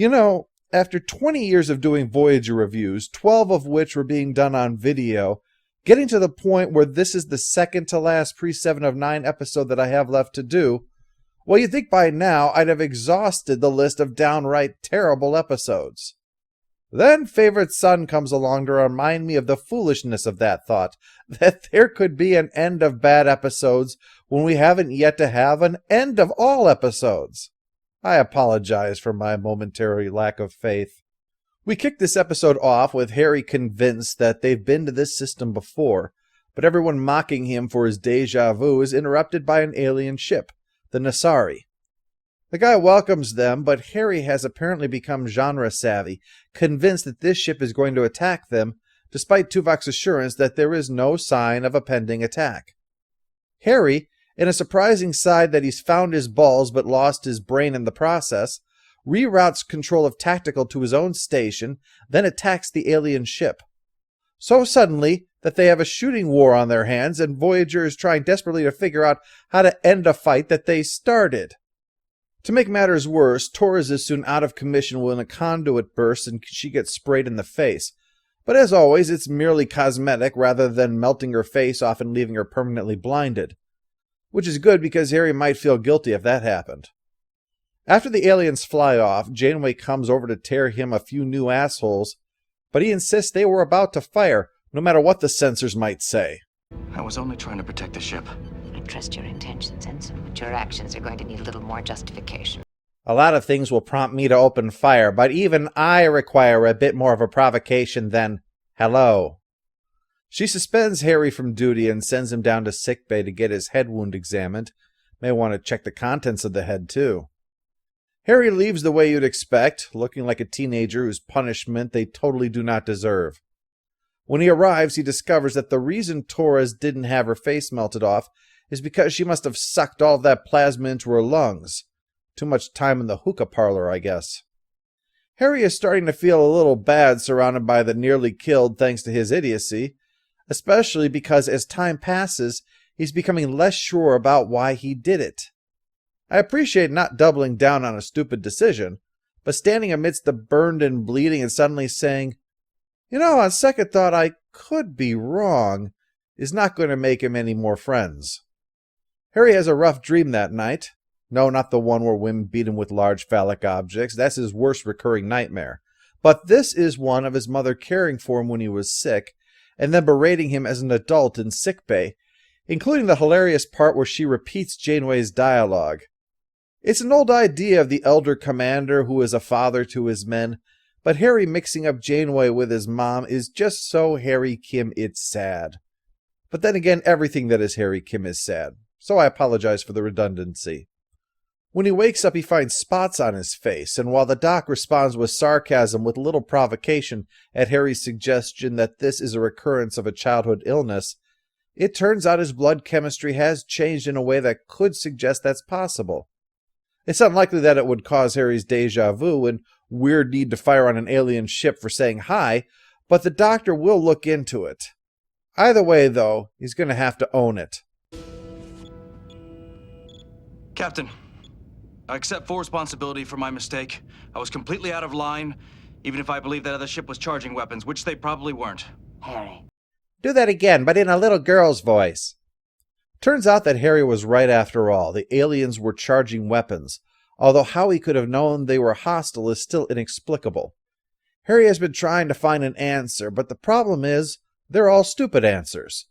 You know, after 20 years of doing Voyager reviews, 12 of which were being done on video, getting to the point where this is the second to last pre-7 of 9 episode that I have left to do, well, you'd think by now I'd have exhausted the list of downright terrible episodes. Then Favorite Son comes along to remind me of the foolishness of that thought, that there could be an end of bad episodes when we haven't yet to have an end of all episodes. I apologize for my momentary lack of faith. We kicked this episode off with Harry convinced that they've been to this system before, but everyone mocking him for his deja vu is interrupted by an alien ship, the Nasari. The guy welcomes them, but Harry has apparently become genre-savvy, convinced that this ship is going to attack them, despite Tuvok's assurance that there is no sign of a pending attack. Harry, in a surprising side that he's found his balls but lost his brain in the process, reroutes control of tactical to his own station, then attacks the alien ship. So suddenly that they have a shooting war on their hands, and Voyager is trying desperately to figure out how to end a fight that they started. To make matters worse, Torres is soon out of commission when a conduit bursts and she gets sprayed in the face. But as always, it's merely cosmetic rather than melting her face off and leaving her permanently blinded. Which is good because Harry might feel guilty if that happened. After the aliens fly off, Janeway comes over to tear him a few new assholes, but he insists they were about to fire, no matter what the censors might say. I was only trying to protect the ship. I trust your intentions, Ensign, but your actions are going to need a little more justification. A lot of things will prompt me to open fire, but even I require a bit more of a provocation than, hello. She suspends Harry from duty and sends him down to sickbay to get his head wound examined. May want to check the contents of the head, too. Harry leaves the way you'd expect, looking like a teenager whose punishment they totally do not deserve. When he arrives, he discovers that the reason Torres didn't have her face melted off is because she must have sucked all of that plasma into her lungs. Too much time in the hookah parlor, I guess. Harry is starting to feel a little bad surrounded by the nearly killed thanks to his idiocy, especially because as time passes, he's becoming less sure about why he did it. I appreciate not doubling down on a stupid decision, but standing amidst the burned and bleeding and suddenly saying, on second thought I could be wrong, is not going to make him any more friends. Harry has a rough dream that night. No, not the one where women beat him with large phallic objects. That's his worst recurring nightmare. But this is one of his mother caring for him when he was sick, and then berating him as an adult in sickbay, including the hilarious part where she repeats Janeway's dialogue. It's an old idea of the elder commander who is a father to his men, but Harry mixing up Janeway with his mom is just so Harry Kim it's sad. But then again, everything that is Harry Kim is sad, so I apologize for the redundancy. When he wakes up, he finds spots on his face, and while the doc responds with sarcasm with little provocation at Harry's suggestion that this is a recurrence of a childhood illness, it turns out his blood chemistry has changed in a way that could suggest that's possible. It's unlikely that it would cause Harry's deja vu and weird need to fire on an alien ship for saying hi, but the doctor will look into it. Either way, though, he's going to have to own it. Captain, I accept full responsibility for my mistake. I was completely out of line, even if I believe that other ship was charging weapons, which they probably weren't. Harry. Do that again, but in a little girl's voice. Turns out that Harry was right after all. The aliens were charging weapons, although how he could have known they were hostile is still inexplicable. Harry has been trying to find an answer, but the problem is, they're all stupid answers.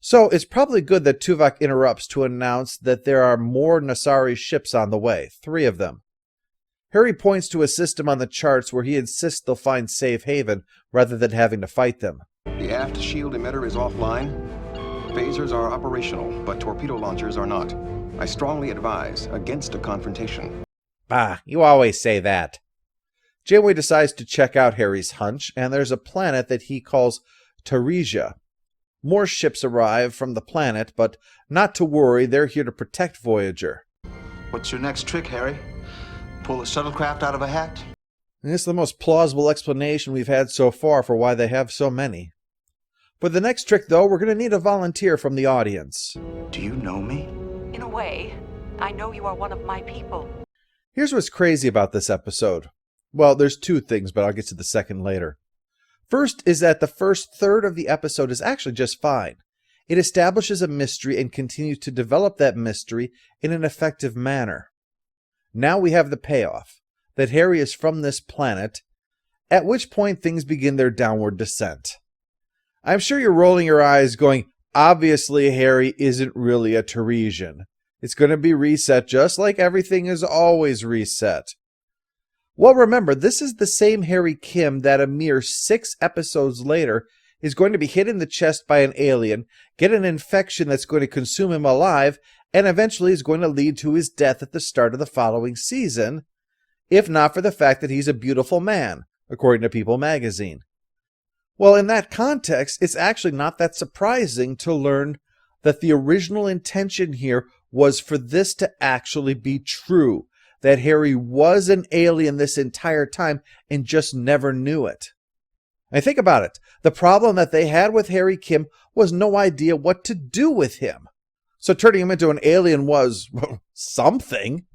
So it's probably good that Tuvok interrupts to announce that there are more Nasari ships on the way, 3 of them. Harry points to a system on the charts where he insists they'll find safe haven rather than having to fight them. The aft shield emitter is offline. Phasers are operational, but torpedo launchers are not. I strongly advise against a confrontation. Bah, you always say that. Janeway decides to check out Harry's hunch, and there's a planet that he calls Teresia. More ships arrive from the planet, but not to worry, they're here to protect Voyager. What's your next trick, Harry? Pull a shuttlecraft out of a hat? And it's the most plausible explanation we've had so far for why they have so many. For the next trick, though, we're going to need a volunteer from the audience. Do you know me? In a way, I know you are one of my people. Here's what's crazy about this episode. Well, there's two things, but I'll get to the second later. First is that the first third of the episode is actually just fine. It establishes a mystery and continues to develop that mystery in an effective manner. Now we have the payoff, that Harry is from this planet, at which point things begin their downward descent. I'm sure you're rolling your eyes going, obviously Harry isn't really a Teresian. It's going to be reset just like everything is always reset. Well, remember, this is the same Harry Kim that a mere 6 episodes later is going to be hit in the chest by an alien, get an infection that's going to consume him alive, and eventually is going to lead to his death at the start of the following season, if not for the fact that he's a beautiful man, according to People magazine. Well, in that context, it's actually not that surprising to learn that the original intention here was for this to actually be true, that Harry was an alien this entire time and just never knew it. And think about it. The problem that they had with Harry Kim was no idea what to do with him. So turning him into an alien was, well, something.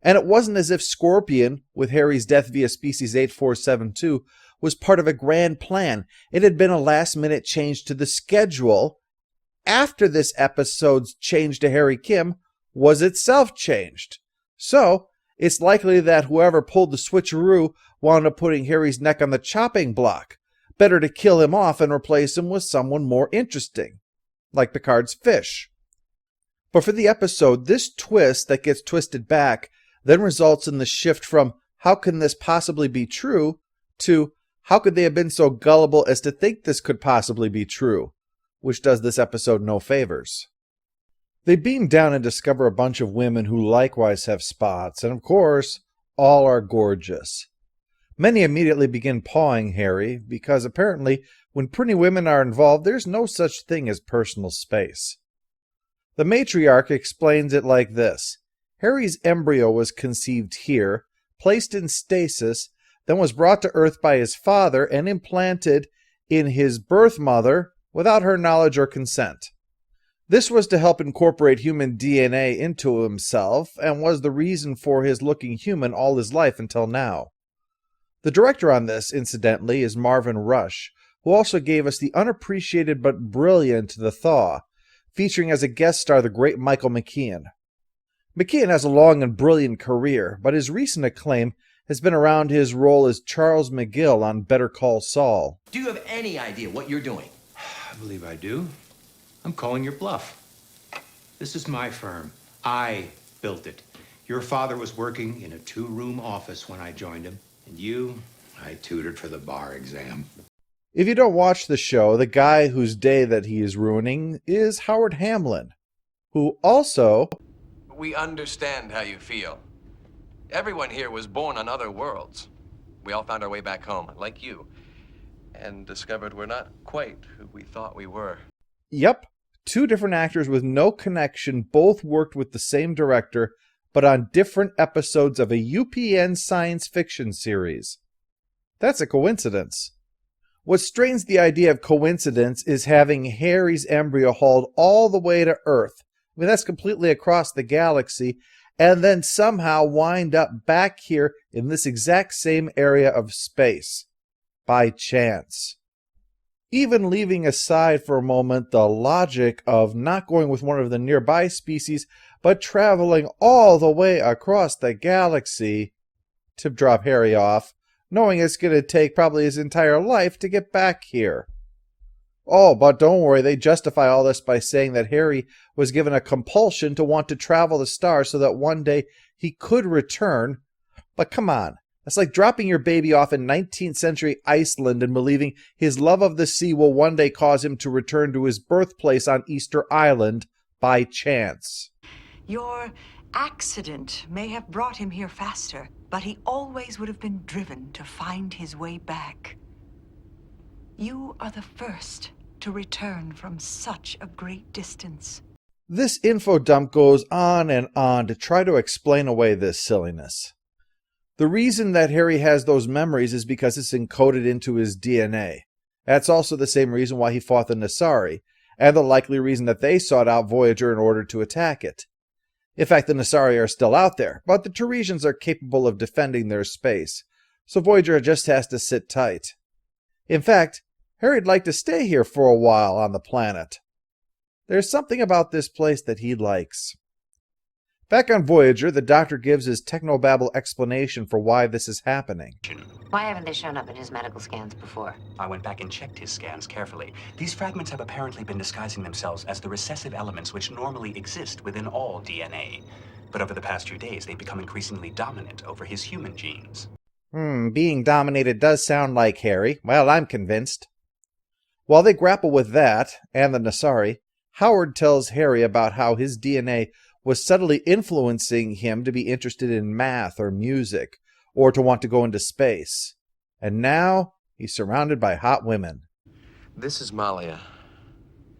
And it wasn't as if Scorpion, with Harry's death via Species 8472, was part of a grand plan. It had been a last-minute change to the schedule after this episode's change to Harry Kim was itself changed. So it's likely that whoever pulled the switcheroo wound up putting Harry's neck on the chopping block. Better to kill him off and replace him with someone more interesting, like Picard's fish. But for the episode, this twist that gets twisted back then results in the shift from how can this possibly be true to how could they have been so gullible as to think this could possibly be true, which does this episode no favors. They beam down and discover a bunch of women who likewise have spots, and of course, all are gorgeous. Many immediately begin pawing Harry, because apparently, when pretty women are involved, there's no such thing as personal space. The matriarch explains it like this. Harry's embryo was conceived here, placed in stasis, then was brought to Earth by his father and implanted in his birth mother without her knowledge or consent. This was to help incorporate human DNA into himself, and was the reason for his looking human all his life until now. The director on this, incidentally, is Marvin Rush, who also gave us the unappreciated but brilliant The Thaw, featuring as a guest star the great Michael Mckeon. Mckeon has a long and brilliant career, but his recent acclaim has been around his role as Charles McGill on Better Call Saul. Do you have any idea what you're doing? I believe I do. I'm calling your bluff. This is my firm. I built it. Your father was working in a 2-room office when I joined him. And you, I tutored for the bar exam. If you don't watch the show, the guy whose day that he is ruining is Howard Hamlin, who also... We understand how you feel. Everyone here was born on other worlds. We all found our way back home, like you, and discovered we're not quite who we thought we were. Yep, 2 different actors with no connection both worked with the same director, but on different episodes of a UPN science fiction series. That's a coincidence. What strains the idea of coincidence is having Harry's embryo hauled all the way to Earth. I mean, that's completely across the galaxy, and then somehow wind up back here in this exact same area of space. By chance. Even leaving aside for a moment the logic of not going with one of the nearby species, but traveling all the way across the galaxy to drop Harry off, knowing it's going to take probably his entire life to get back here. Oh, but don't worry, they justify all this by saying that Harry was given a compulsion to want to travel the stars so that one day he could return. But come on, that's like dropping your baby off in 19th century Iceland and believing his love of the sea will one day cause him to return to his birthplace on Easter Island by chance. Your accident may have brought him here faster, but he always would have been driven to find his way back. You are the first to return from such a great distance. This info dump goes on and on to try to explain away this silliness. The reason that Harry has those memories is because it's encoded into his DNA. That's also the same reason why he fought the Nasari, and the likely reason that they sought out Voyager in order to attack it. In fact, the Nasari are still out there, but the Teresians are capable of defending their space, so Voyager just has to sit tight. In fact, Harry'd like to stay here for a while on the planet. There's something about this place that he likes. Back on Voyager, the Doctor gives his technobabble explanation for why this is happening. Why haven't they shown up in his medical scans before? I went back and checked his scans carefully. These fragments have apparently been disguising themselves as the recessive elements which normally exist within all DNA. But over the past few days, they've become increasingly dominant over his human genes. Being dominated does sound like Harry. Well, I'm convinced. While they grapple with that, and the Nasari, Howard tells Harry about how his DNA was subtly influencing him to be interested in math or music, or to want to go into space. And now, he's surrounded by hot women. This is Malia.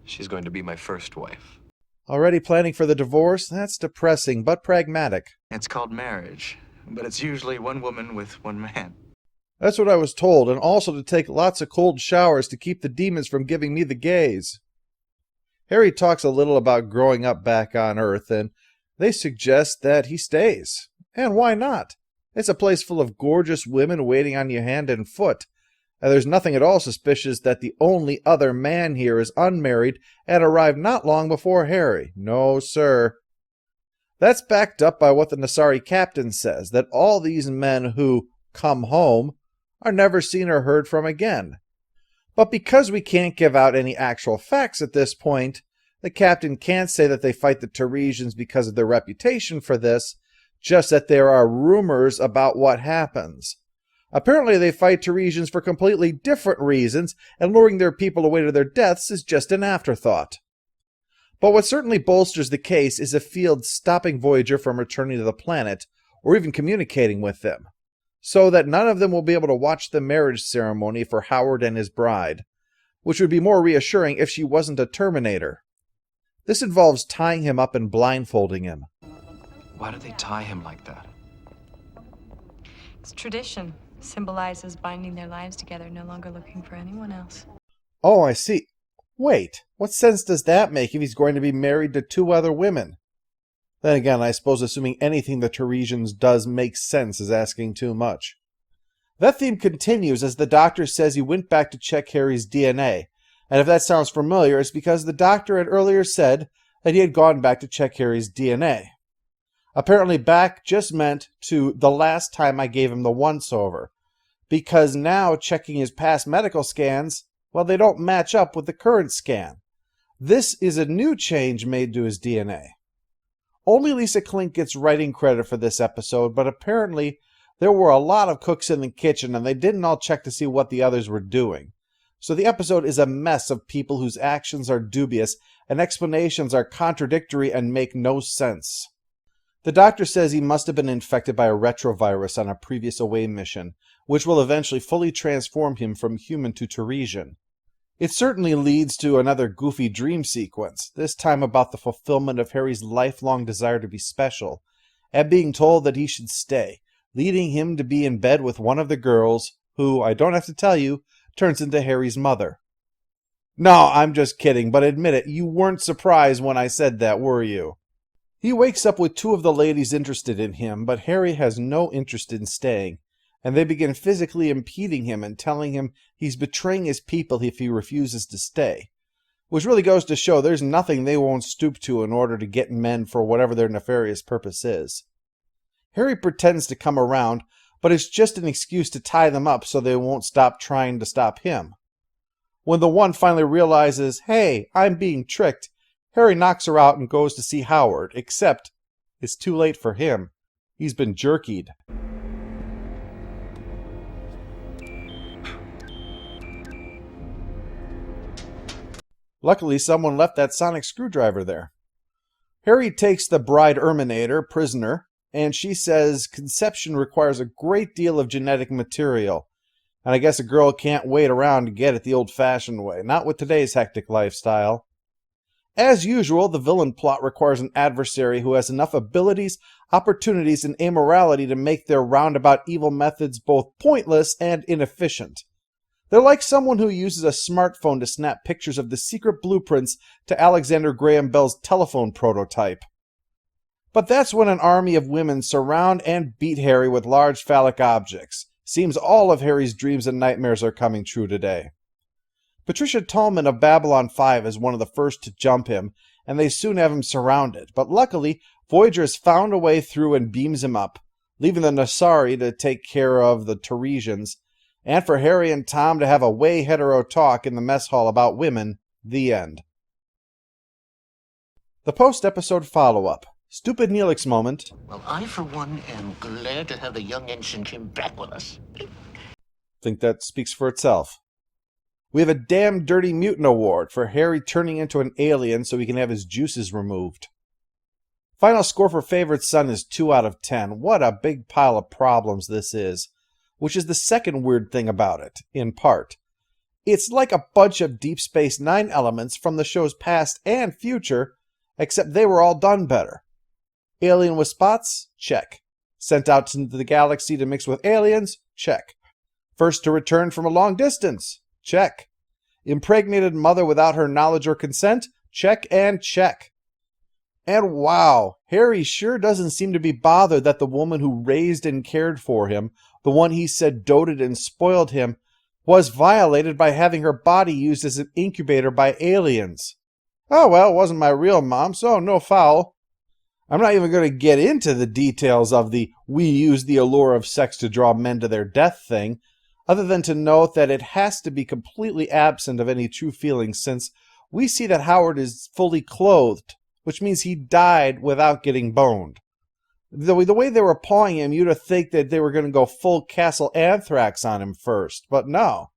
She's going to be my first wife. Already planning for the divorce? That's depressing, but pragmatic. It's called marriage, but it's usually one woman with one man. That's what I was told, and also to take lots of cold showers to keep the demons from giving me the gaze. Harry talks a little about growing up back on Earth, and they suggest that he stays. And why not? It's a place full of gorgeous women waiting on you hand and foot, and there's nothing at all suspicious that the only other man here is unmarried and arrived not long before Harry. No, sir. That's backed up by what the Nasari captain says, that all these men who come home are never seen or heard from again. But because we can't give out any actual facts at this point, the captain can't say that they fight the Teresians because of their reputation for this, just that there are rumors about what happens. Apparently they fight Teresians for completely different reasons, and luring their people away to their deaths is just an afterthought. But what certainly bolsters the case is a field stopping Voyager from returning to the planet, or even communicating with them, so that none of them will be able to watch the marriage ceremony for Howard and his bride, which would be more reassuring if she wasn't a Terminator. This involves tying him up and blindfolding him. Why do they tie him like that? It's tradition. Symbolizes binding their lives together, no longer looking for anyone else. Oh, I see. Wait, what sense does that make if he's going to be married to 2 other women? Then again, I suppose assuming anything the Teresians does makes sense is asking too much. That theme continues as the Doctor says he went back to check Harry's DNA, and if that sounds familiar, it's because the Doctor had earlier said that he had gone back to check Harry's DNA. Apparently back just meant to the last time I gave him the once-over, because now checking his past medical scans, well, they don't match up with the current scan. This is a new change made to his DNA. Only Lisa Klink gets writing credit for this episode, but apparently there were a lot of cooks in the kitchen and they didn't all check to see what the others were doing. So the episode is a mess of people whose actions are dubious and explanations are contradictory and make no sense. The Doctor says he must have been infected by a retrovirus on a previous away mission, which will eventually fully transform him from human to Teresian. It certainly leads to another goofy dream sequence, this time about the fulfillment of Harry's lifelong desire to be special, and being told that he should stay, leading him to be in bed with one of the girls, who, I don't have to tell you, turns into Harry's mother. No, I'm just kidding, but admit it, you weren't surprised when I said that, were you? He wakes up with 2 of the ladies interested in him, but Harry has no interest in staying, and they begin physically impeding him and telling him he's betraying his people if he refuses to stay, which really goes to show there's nothing they won't stoop to in order to get men for whatever their nefarious purpose is. Harry pretends to come around, but it's just an excuse to tie them up so they won't stop trying to stop him. When the one finally realizes, hey, I'm being tricked, Harry knocks her out and goes to see Howard, except it's too late for him. He's been jerkied. Luckily, someone left that sonic screwdriver there. Harry takes the bride Erminator prisoner, and she says conception requires a great deal of genetic material, and I guess a girl can't wait around to get it the old-fashioned way, not with today's hectic lifestyle. As usual, the villain plot requires an adversary who has enough abilities, opportunities, and amorality to make their roundabout evil methods both pointless and inefficient. They're like someone who uses a smartphone to snap pictures of the secret blueprints to Alexander Graham Bell's telephone prototype. But that's when an army of women surround and beat Harry with large phallic objects, Seems all of Harry's dreams and nightmares are coming true today. Patricia Tallman of Babylon 5 is one of the first to jump him, and they soon have him surrounded. But luckily, Voyager has found a way through and beams him up, leaving the Nasari to take care of the Teresians, and for Harry and Tom to have a way hetero talk in the mess hall about women. The end. The post-episode follow-up. Stupid Neelix moment. Well, I, for one, am glad to have the young ensign Jim back with us. Think that speaks for itself. We have a damn dirty mutant award for Harry turning into an alien so he can have his juices removed. Final score for favorite son is 2 out of 10. What a big pile of problems this is. Which is the second weird thing about it, in part. It's like a bunch of Deep Space Nine elements from the show's past and future, except they were all done better. Alien with spots? Check. Sent out into the galaxy to mix with aliens? Check. First to return from a long distance? Check. Impregnated mother without her knowledge or consent? Check and check. And wow, Harry sure doesn't seem to be bothered that the woman who raised and cared for him, the one he said doted and spoiled him, was violated by having her body used as an incubator by aliens. Oh well, it wasn't my real mom, so no foul. I'm not even going to get into the details of the we use the allure of sex to draw men to their death thing, other than to note that it has to be completely absent of any true feelings since we see that Howard is fully clothed, which means he died without getting boned. The way they were pawing him, you'd have think that they were going to go full Castle Anthrax on him first, but no.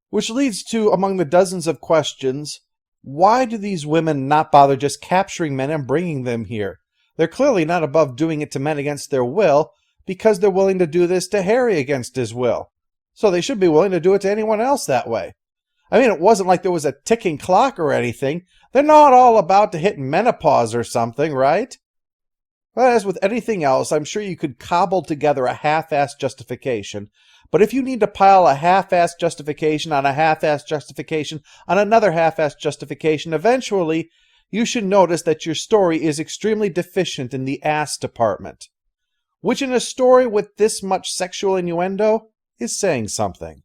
Which leads to, among the dozens of questions, why do these women not bother just capturing men and bringing them here? They're clearly not above doing it to men against their will, because they're willing to do this to Harry against his will. So they should be willing to do it to anyone else that way. I mean, it wasn't like there was a ticking clock or anything. They're not all about to hit menopause or something, right? But as with anything else, I'm sure you could cobble together a half-assed justification. But if you need to pile a half-assed justification on a half-assed justification on another half-assed justification, eventually you should notice that your story is extremely deficient in the ass department. Which in a story with this much sexual innuendo is saying something.